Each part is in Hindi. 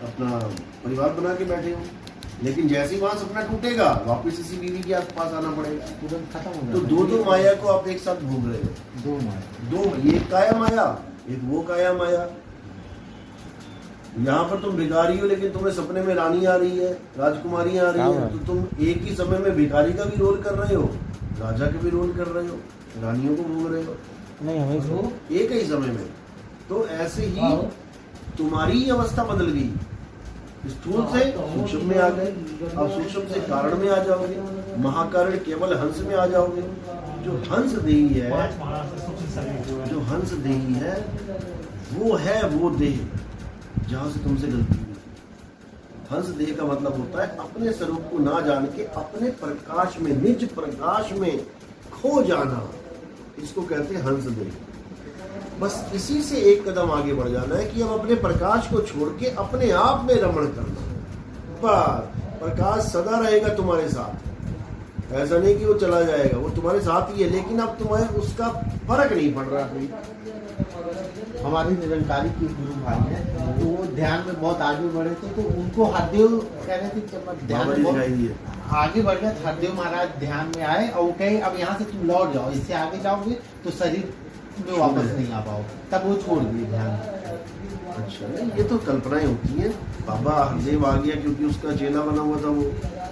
अपना परिवार बना के बैठे हो, लेकिन जैसे ही वहां सपना टूटेगा वापस इसी बीवी के पास आना पड़ेगा, तुरंत खत्म हो तो जाता दो माया को आप एक साथ भोग रहे हो। दो माया, दो, ये काया माया, एक वो काया माया। यहाँ पर तुम भिखारी हो लेकिन तुम्हें सपने में रानी आ रही है, राजकुमारी आ रही है, तो तुम एक ही समय में भिखारी का भी रोल कर रहे हो, राजा का भी रोल कर रहे हो, रानियों को भोग रहे हो, नहीं हमें तो एक ही समय में। तो ऐसे ही तुम्हारी ही अवस्था बदल गई, स्थूल से सूक्ष्म में आ गए, अब सूक्ष्म से कारण में आ जाओगे, महाकारण केवल हंस में आ जाओगे। जो हंस देही है, जो हंस देही है वो देह जहां से तुमसे गलती हुई। हंस देह का मतलब होता है अपने स्वरूप को ना जान के अपने प्रकाश में, निज प्रकाश में खो जाना, इसको कहते हैं हंस देह। बस इसी से एक कदम आगे बढ़ जाना है कि अब अपने प्रकाश को छोड़ के अपने आप में रमण करना। पर प्रकाश सदा रहेगा तुम्हारे साथ, ऐसा नहीं कि वो चला जाएगा, वो तुम्हारे साथ ही है, लेकिन अब तुम्हें उसका फर्क नहीं पड़ रहा कोई। हमारे निरंकारी के गुरु भाई हैं, तो वो ध्यान में बहुत आगे बढ़े थे, तो उनको हरदेव कह रहे थे कि मैं ध्यान में बहुत आगे बढ़ गया। हरदेव महाराज ध्यान में आए और वो कहे अब यहाँ से तुम लौट जाओ, इससे आगे जाओगे तो शरीर में वापस नहीं आ पाओ, तब वो छोड़ दिए ध्यान। अच्छा, ये तो कल्पनाएं होती हैं। बाबा हरदेव आ गया क्योंकि उसका चेला बना हुआ था, वो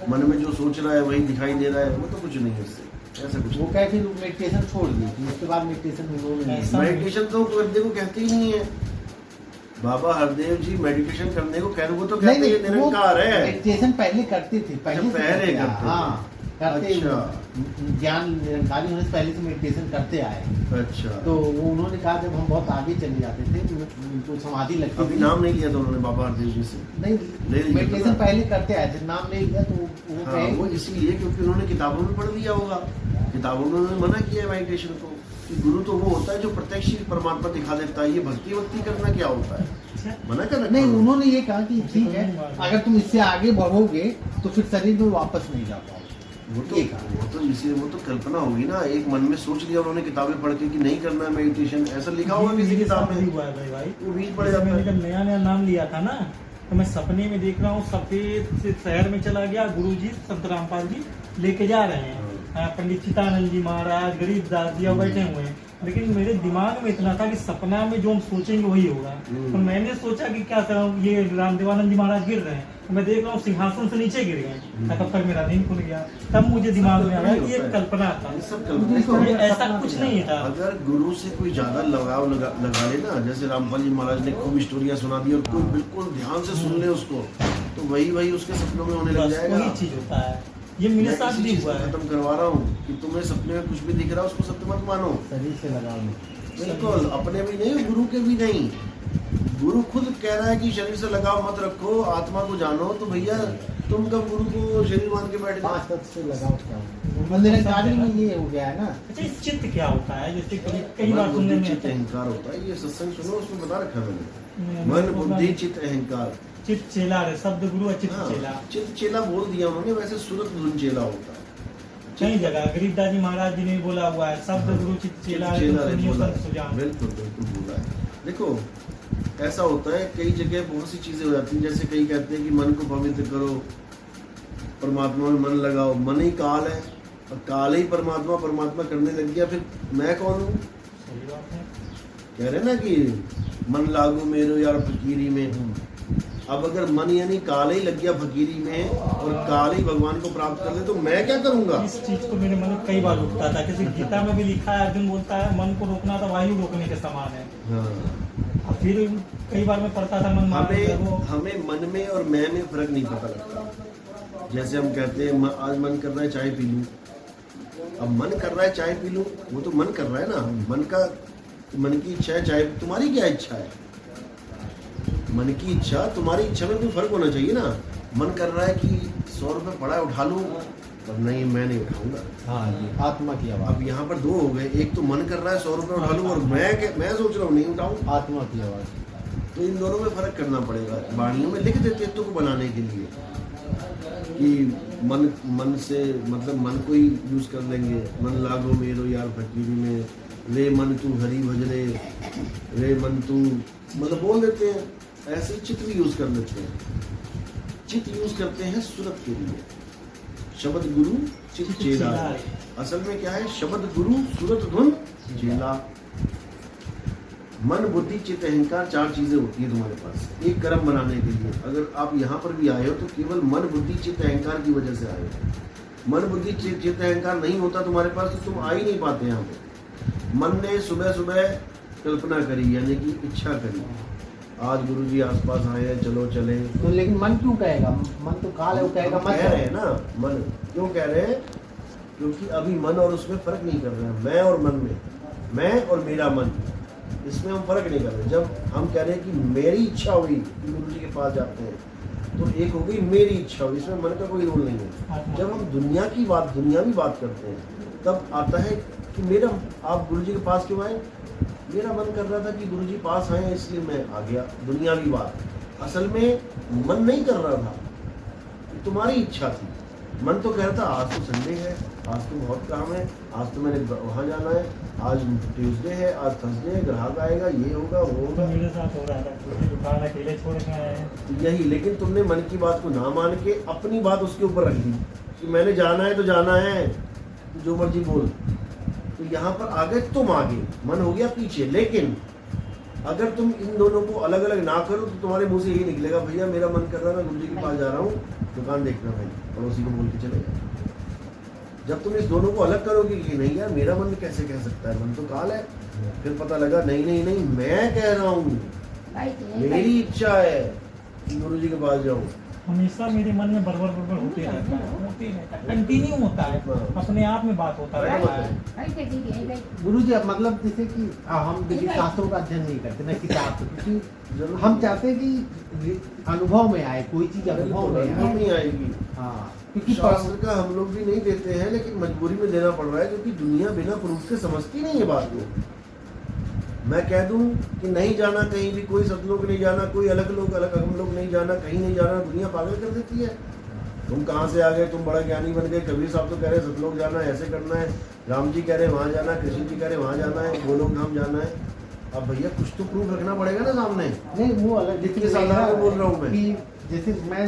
मन में जो सोच रहा है वही दिखाई दे रहा है, वो तो कुछ नहीं है इससे, ऐसा कुछ। वो कहे फिर मेडिटेशन छोड़ दी, उसके बाद मेडिटेशन मेडिटेशन तो करने को कहते ही नहीं है। बाबा हरदेव जी मेडिटेशन करने को कह रहे, वो तो कहते हैं निरंकार है। मेडिटेशन पहले करते थे, पहले करते, हाँ करते, ज्ञान निरंकारी होने से पहले से मेडिटेशन करते आए। अच्छा, तो वो उन्होंने कहा जब हम बहुत आगे चले जाते थे तो समाधि लगती अभी नाम नहीं लिया था उन्होंने बाबा हरदेव जी से, नहीं मेडिटेशन पहले करते आए थे, नाम नहीं लिया। तो वो हाँ, वो इसीलिए क्योंकि उन्होंने किताबों में पढ़ लिया होगा, किताबों में उन्होंने मना किया है मेडिटेशन को, कि गुरु तो वो होता है जो प्रत्यक्ष परमात्मा दिखा देता है, ये भक्ति करना क्या होता है, मना कर। नहीं, उन्होंने ये कहा कि ठीक है अगर तुम इससे आगे बढ़ोगे तो फिर शरीर में वापस नहीं जा पाओगे। वो तो इसी, वो तो कल्पना होगी ना, एक मन में सोच लिया उन्होंने किताबें पढ़ के कि नहीं करना है मेडिटेशन, ऐसा लिखा होगा किसी किताब में, वो बीच पड़ जाता है। जब नया नाम लिया था ना, तो मैं सपने में देख रहा हूँ सफेद से शहर में चला गया, गुरुजी संत रामपाल जी लेके जा रहे हैं, पंडित चितानंद जी महाराज, गरीबदास जी बैठे हुए हैं, लेकिन मेरे दिमाग में इतना था कि सपना में जो हम सोचेंगे वही होगा। तो मैंने सोचा कि क्या करूं, ये रामदेवानंद जी महाराज गिर रहे हैं, तो मैं देख रहा हूँ सिंहासन से नीचे गिर गए, तब तक मेरा नींद खुल गया। तब मुझे दिमाग में आया कि ये कल्पना था, ये ऐसा कुछ नहीं था। अगर गुरु से कोई ज्यादा लगाव लगा ले ना, जैसे रामपाल जी महाराज ने खूब स्टोरियां सुना दी और कोई बिल्कुल ध्यान से सुन ले उसको, तो वही उसके सपनों में होने लग जाएगा। वही चीज होता है, ये मेरे साथ भी हुआ है। खत्म करवा रहा हूँ कि तुम्हें सपने में कुछ भी दिख रहा है उसको सत्य मत मानो, शरीर से लगाओ। बिल्कुल अपने भी नहीं, गुरु के भी नहीं। गुरु खुद कह रहा है कि शरीर से लगाव मत रखो, आत्मा को जानो, तो भैया तुम कब गुरु को शरीर मान के बैठ पांच तत्व से लगाओ क्या निरंकारी में ये हो गया है ना। अच्छा, इस चित्त क्या होता है, जैसे कई बार सुनने में चित्त अहंकार होता है, ये सत्संग सुनो उसमें बता रखा मैंने, मन बुद्धि चित्त अहंकार। चित्त चेला रे, शब्द गुरु चित्त चेला, चित्त चेला बोल दिया उन्होंने, वैसे सूरत धुन चेला होता है कई जगह। गरीबदास जी महाराज जी ने बोला हुआ है, शब्द गुरु चित्त चेला, बिल्कुल बोला है। देखो ऐसा होता है, कई जगह बहुत सी चीजें हो जाती हैं, जैसे कई कहते हैं कि मन को पवित्र करो, परमात्मा में मन लगाओ, मन ही काल है और काल ही परमात्मा करने लग गया, फिर मैं कौन हूँ? कह रहे ना कि मन लागू मेरो यार फकीरी में। अब अगर मन यानी काल ही लग गया फकीरी में और काल ही भगवान को प्राप्त कर ले, तो मैं क्या करूंगा? इस चीज को मेरे मन में कई बार उठता था, जैसे गीता में भी लिखा है, अर्जुन बोलता है मन को रोकना तो वायु रोकने के समान है। हाँ। फिर कई बार मैं पढ़ता था मन हमें मन में और मैं में फर्क नहीं पता लगता। जैसे हम कहते हैं आज मन कर रहा है चाय पी लूं, अब मन कर रहा है चाय पी लूं, वो तो मन कर रहा है ना, मन की इच्छा है चाय, तुम्हारी क्या इच्छा है? मन की इच्छा तुम्हारी इच्छा में कोई फर्क होना चाहिए ना। मन कर रहा है कि 100 रुपये पड़ा है उठा लूं, तब नहीं मैं नहीं उठाऊंगा। हाँ, ये आत्मा की आवाज। अब यहाँ पर दो हो गए, एक तो मन कर रहा है 100 रुपये उठा लूं और मैं सोच रहा हूँ नहीं उठाऊं, आत्मा की आवाज। तो इन दोनों में फर्क करना पड़ेगा। वाणियों में लिख देते तो को बनाने के लिए कि मन से मतलब मन को ही यूज कर लेंगे, मन लागो मेरो यार फकीरी में, रे मन तू हरी भज रे मन तू, मतलब बोल देते हैं ऐसे ही चित भी यूज कर लेते हैं। चित यूज करते हैं सूरत के लिए, शब्द गुरु चित चेला। असल में क्या है, शब्द गुरु सूरत धुन चेला। मन बुद्धि चित्त अहंकार, चार चीजें होती है तुम्हारे पास एक कर्म बनाने के लिए। अगर आप यहाँ पर भी आए हो तो केवल मन बुद्धि चित्त अहंकार की वजह से आए हो। मन बुद्धि चित्त अहंकार नहीं होता तुम्हारे पास तो तुम आ ही नहीं पाते यहाँ पे। मन ने सुबह सुबह कल्पना करी, यानी कि इच्छा करी, आज गुरुजी आसपास आए हैं, चलो चले। तो लेकिन मन क्यों कहेगा? मन तो काल है, वो कहेगा मत कह रहे हैं ना। मन क्यों कह रहे हैं? क्योंकि अभी मन और उसमें फर्क नहीं कर रहे हैं। मैं और मन में, मैं और मेरा मन, इसमें हम फर्क नहीं कर रहे। जब हम कह रहे हैं कि मेरी इच्छा हुई कि गुरुजी के पास जाते हैं, तो एक हो गई मेरी इच्छा हुई, इसमें मन का कोई रोल नहीं है। जब हम दुनियावी बात करते हैं, तब आता है कि मेरा, आप गुरुजी के पास क्यों आए? मेरा मन कर रहा था कि गुरुजी पास आए, इसलिए मैं आ गया। दुनियावी बात, असल में मन नहीं कर रहा था, तुम्हारी इच्छा थी। मन तो कह रहा था आज तो संडे है, आज तो बहुत काम है, आज तो मैंने वहाँ जाना है, आज ट्यूसडे है, आज थर्सडे है, ग्राहक आएगा, ये होगा वो होगा। तो मेरे साथ हो रहा था, दुकान अकेले छोड़ के आए हैं। यही, लेकिन तुमने मन की बात को ना मान के अपनी बात उसके ऊपर रख दी कि मैंने जाना है तो जाना है, जो मर्जी बोल। तो यहाँ पर आगे तुम आगे, मन हो गया पीछे। लेकिन अगर तुम इन दोनों को अलग अलग ना करो तो तुम्हारे मुंह से यही निकलेगा, भैया मेरा मन कर रहा है मैं गुरुजी के पास जा रहा हूँ, दुकान देखना भाई, पड़ोसी को बोल के चले गए। जब तुम इस दोनों को अलग करोगे कि नहीं यार मेरा मन कैसे कह सकता है, मन तो काल है, फिर पता लगा नहीं नहीं नहीं मैं कह रहा हूँ, मेरी इच्छा है कि गुरुजी के पास जाऊँ। हमेशा मेरे मन में बरबर होते रहता है, कंटिन्यू होता है, अपने आप में बात होता रहता है। गुरुजी अब मतलब जैसे कि हम देखिए शास्त्रों का अध्ययन नहीं करते ना किताब, क्योंकि हम चाहते हैं कि अनुभव में आए, कोई चीज अनुभव में आए। नहीं आएगी। हाँ, क्योंकि शास्त्र का हम लोग भी नहीं देते हैं, लेकिन मजबूरी में देना पड़ रहा है, क्योंकि दुनिया बिना प्रूफ के समझती नहीं है बात को। मैं कह दूं कि नहीं जाना कहीं भी, कोई सतलोक नहीं जाना, कोई अलग हम लोग नहीं जाना, कहीं नहीं जाना, दुनिया पागल कर देती है। तुम कहाँ से आ गए, तुम बड़ा ज्ञानी बन गए, कबीर साहब तो कह रहे सतलोक जाना है, ऐसे करना है, राम जी कह रहे वहाँ जाना, कृष्ण जी कह रहे वहाँ जाना है, गोलोक धाम जाना है। अब भैया कुछ तो प्रूफ रखना पड़ेगा ना सामने। नहीं, वो अलग जितने साधारण बोल रहा हूँ मैं, जैसे मैं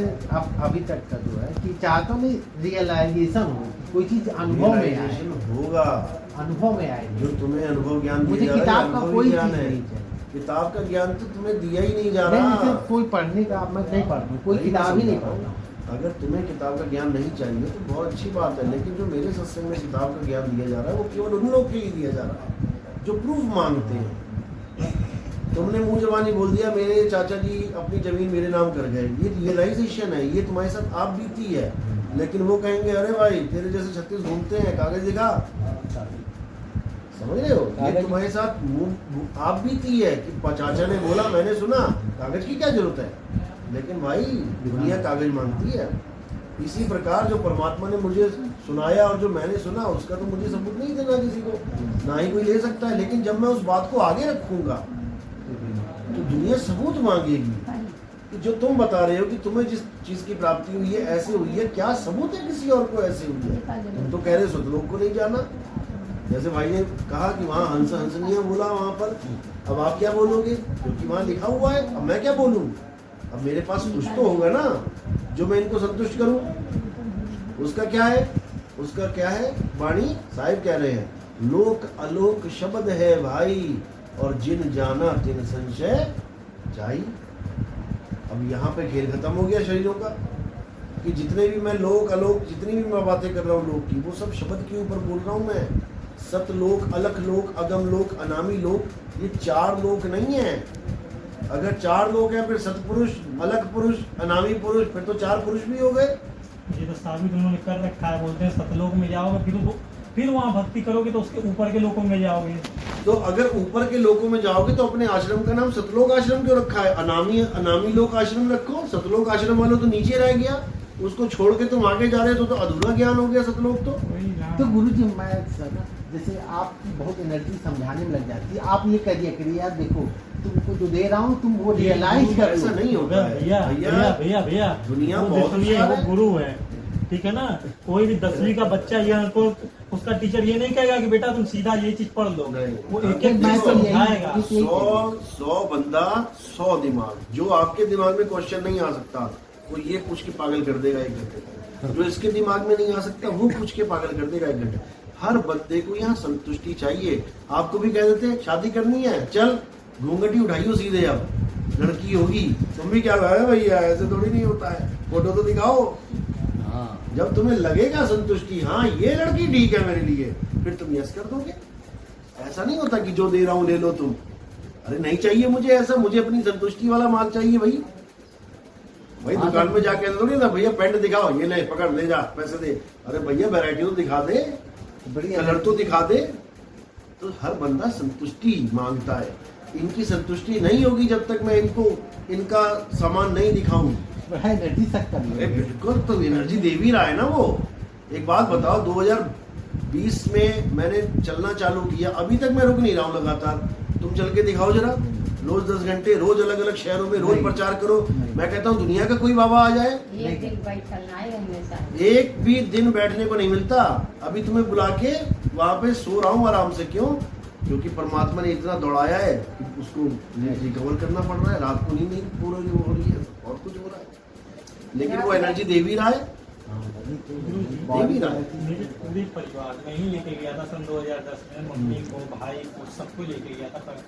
अभी तक का जो है कि चाहता हूँ रियलाइजेशन हो, कोई चीज अनुभव में आए, होगा अनुभव में आए। जो तुम्हें अनुभव ज्ञान मुझे किताब का कोई ज्ञान चीज है, नहीं चाहिए। किताब का ज्ञान तो तुम्हें दिया ही नहीं जा नहीं, रहा। जैसे कोई पढ़ने का मैं नहीं पढ़ता, कोई किताब ही नहीं पढ़ता। अगर तुम्हें किताब का ज्ञान नहीं चाहिए तो बहुत अच्छी बात है, लेकिन जो मेरे सत्संग में किताब का ज्ञान दिया जा रहा है वो केवल उन लोग के लिए दिया जा रहा है जो प्रूफ मांगते हैं। तुमने मुंह जबानी बोल दिया मेरे चाचा जी अपनी जमीन मेरे नाम कर गए, ये रियलाइजेशन है, ये तुम्हारे साथ आप बीती है। लेकिन वो कहेंगे अरे भाई तेरे जैसे 36 घूमते हैं, कागज दिखा, समझ रहे हो, ये तुम्हारे साथ आप बीती है कि चाचा ने बोला मैंने सुना, कागज की क्या जरूरत है। लेकिन भाई दुनिया कागज मांगती है। इसी प्रकार जो परमात्मा ने मुझे सुनाया और जो मैंने सुना उसका तो मुझे सबूत नहीं देना किसी को, ना ही कोई ले सकता है। लेकिन जब मैं उस बात को आगे रखूंगा तो दुनिया सबूत मांगेगी कि जो तुम बता रहे हो कि तुम्हें जिस चीज की प्राप्ति हुई है ऐसे हुई है, क्या सबूत है किसी और को ऐसे हुई है। तुम तो कह रहे सतलोक को नहीं जाना, जैसे भाई ने कहा कि वहाँ हंसनीय बोला वहाँ पर, अब आप क्या बोलोगे क्योंकि वहाँ लिखा हुआ है, अब मैं क्या बोलूँ। अब मेरे पास कुछ तो होगा ना जो मैं इनको संतुष्ट करूँ। उसका क्या है, उसका क्या है, वाणी साहिब कह रहे हैं लोक अलोक शब्द है भाई, और जिन जाना तिन संशय जाई। अब यहाँ पे खेल खत्म हो गया शरीरों का कि जितने भी मैं लोक अलोक जितनी भी मैं बातें कर रहा हूँ लोक की, वो सब शब्द के ऊपर बोल रहा हूँ मैं। सतलोक, अलख लोक, अगम लोक, अनामी लोक, ये 4 लोक नहीं है। अगर 4 लोग हैं फिर सतपुरुष, अलग पुरुष, अनामी पुरुष, फिर तो 4 पुरुष भी हो गए। ये तो साबित उन्होंने कर रखा है, बोलते हैं सतलोक में जाओगे फिर वहाँ भक्ति करोगे तो उसके ऊपर के लोकों में जाओगे। तो अगर ऊपर के लोकों में जाओगे तो अपने आश्रम का नाम सतलोक आश्रम क्यों रखा है? अनामी लोक आश्रम रखो। सतलोक आश्रम वालों तो नीचे रह गया, उसको छोड़ के तुम आगे जा रहे हो तो अधूरा ज्ञान हो गया सतलोक। तो गुरुजी मैं जैसे आपकी बहुत एनर्जी समझाने में लग जाती है, आप ये करिए यार देखो तुमको जो दे रहा हूँ तुम वो रियलाइज कर। ऐसा नहीं होगा भैया भैया भैया भैया, दुनिया वो बहुत देखिए वो गुरु है, ठीक है ना। कोई भी 10वीं का बच्चा या को उसका टीचर ये नहीं कहेगा कि बेटा तुम सीधा ये चीज पढ़ लो, नहीं। वो एक एक मैं चीज तो यही- समझाएगा। 100 बंदा 100 दिमाग। जो आपके दिमाग में क्वेश्चन नहीं आ सकता वो ये पूछ के पागल कर देगा 1 घंटे। जो इसके दिमाग में नहीं आ सकता वो पूछ के पागल कर देगा 1 घंटे। हर बंदे को यहाँ संतुष्टि चाहिए। आपको भी कह देते शादी करनी है, चल घूंघटी उठाइयो सीधे, अब लड़की होगी। तुम भी क्या है भैया, ऐसे थोड़ी नहीं होता है, फोटो तो दिखाओ। जब तुम्हें लगेगा संतुष्टि, हाँ ये लड़की ठीक है मेरे लिए, फिर तुम यस कर दोगे। ऐसा नहीं होता कि जो दे रहा हूं ले लो तुम। अरे नहीं चाहिए मुझे ऐसा, मुझे अपनी संतुष्टि वाला माल चाहिए भाई। भाई दुकान में जाके थोड़ी ना भैया पैंट दिखाओ, ये ले पकड़ ले जा पैसे दे। अरे भैया वैरायटी तो दिखा दे, बढ़िया कलर तो दिखा दे। तो हर बंदा संतुष्टि मांगता है। इनकी संतुष्टि नहीं होगी जब तक मैं इनको इनका सामान नहीं दिखाऊं। है एनर्जी सकता अरे बिल्कुल, तो एनर्जी दे भी रहा है ना वो। एक बात बताओ, 2020 में मैंने चलना चालू किया, अभी तक मैं रुक नहीं रहा हूँ लगातार। तुम चल के दिखाओ जरा, रोज 10 घंटे, रोज अलग अलग शहरों में रोज नहीं। प्रचार करो। नहीं। मैं कहता हूँ दुनिया का कोई बाबा आ जाए, एक दिन बैठना है हमेशा। एक भी दिन बैठने को नहीं मिलता। अभी तुम्हें बुला के वहां पे सो रहा हूँ आराम से। क्यों? क्योंकि परमात्मा ने इतना दौड़ाया है कि उसको रिकवर करना पड़ रहा है। रात को नींद नहीं पूरी हो रही है, और कुछ हो रहा है, लेकिन वो एनर्जी दे भी रहा है। गुरु जी, मेरे पूरे परिवार में ही लेके गया था सन 2010 में, मम्मी को, भाई को, सबको लेके गया था।